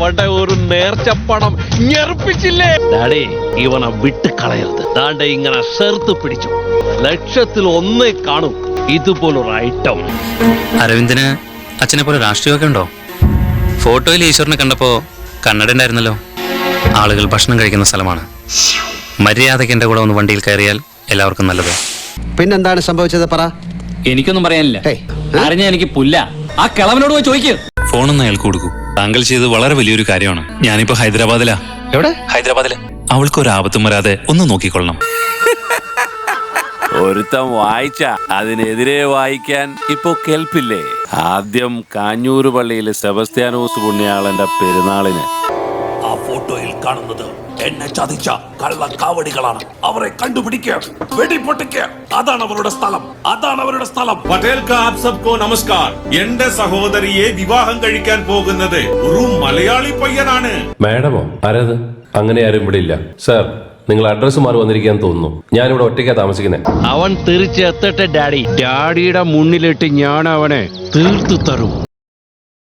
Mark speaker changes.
Speaker 1: അവന്റെ ഒരു നേർച്ചപ്പണം ഞെറുപ്പിച്ചില്ലേ? ഡാഡി, ഇവനെ വിട്ട് കളയരുത്. ദാണ്ടെ ഇങ്ങനെ ചേർത്ത് പിടിച്ചു. 1,00,000 കാണും ഇതുപോലൊരു ഐറ്റം.
Speaker 2: അരവിന്ദന് അച്ഛനെ പോലെ രാഷ്ട്രീയമൊക്കെ ഉണ്ടോ? ഫോട്ടോയിൽ ഈശ്വരനെ കണ്ടപ്പോ കണ്ണട ഉണ്ടായിരുന്നല്ലോ. ആളുകൾ ഭക്ഷണം കഴിക്കുന്ന സ്ഥലമാണ്. മര്യാദയ്ക്ക് എന്റെ കൂടെ ഒന്ന് വണ്ടിയിൽ കയറിയാൽ എല്ലാവർക്കും നല്ലത്.
Speaker 3: പിന്നെന്താണ് സംഭവിച്ചത്? പറ.
Speaker 4: എനിക്കൊന്നും പറയാനില്ല. അറിഞ്ഞ എനിക്ക് പുല്ല. ആ കിളവനോട് പോയി ചോദിക്കൂ.
Speaker 2: ഫോണൊന്ന് അയാൾക്ക് കൊടുക്കൂ. താങ്കൾ ചെയ്തത് വളരെ വലിയൊരു കാര്യമാണ്. ഞാനിപ്പോ ഹൈദരാബാദിലാ.
Speaker 3: എവിടെ?
Speaker 2: ഹൈദരാബാദില്. അവൾക്ക് ഒരു ആപത്തും വരാതെ ഒന്ന് നോക്കിക്കൊള്ളണം.
Speaker 5: ഒരുത്തം വായിച്ച അതിനെതിരെ വായിക്കാൻ ഇപ്പൊ കേൾപ്പില്ലേ? ആദ്യം കാഞ്ഞൂര് പള്ളിയിലെ സെബസ്ത്യാനോസ് പുണ്യാളന്റെ പെരുന്നാളിന്
Speaker 6: ആ ഫോട്ടോയിൽ കാണുന്നത് എന്നെ ചതിച്ച കള്ളക്കാവടികളാണ്. അവരെ കണ്ടുപിടിക്കുക, വെടിപൊട്ടിക്കുക. അതാണ് അവരുടെ സ്ഥലം. അതാണ് അവരുടെ സ്ഥലം.
Speaker 7: പട്ടേൽ കാ ആപ് സബ്കോ നമസ്കാർ. എന്റെ സഹോദരിയെ വിവാഹം കഴിക്കാൻ പോകുന്നത് ഒരു മലയാളി പയ്യനാണ്.
Speaker 8: മാഡമോ? ആരത്? അങ്ങനെ ആരും ഇവിടെ ഇല്ല സാർ. നിങ്ങൾ അഡ്രസ് മാറി വന്നിരിക്കാൻ തോന്നുന്നു. ഞാനിവിടെ ഒറ്റയ്ക്കാ താമസിക്കുന്നത്.
Speaker 1: അവൻ തിരിച്ചെത്തട്ടെ ഡാഡി. ഡാഡിയുടെ മുന്നിലിട്ട് ഞാൻ അവനെ തീർത്തു തരും.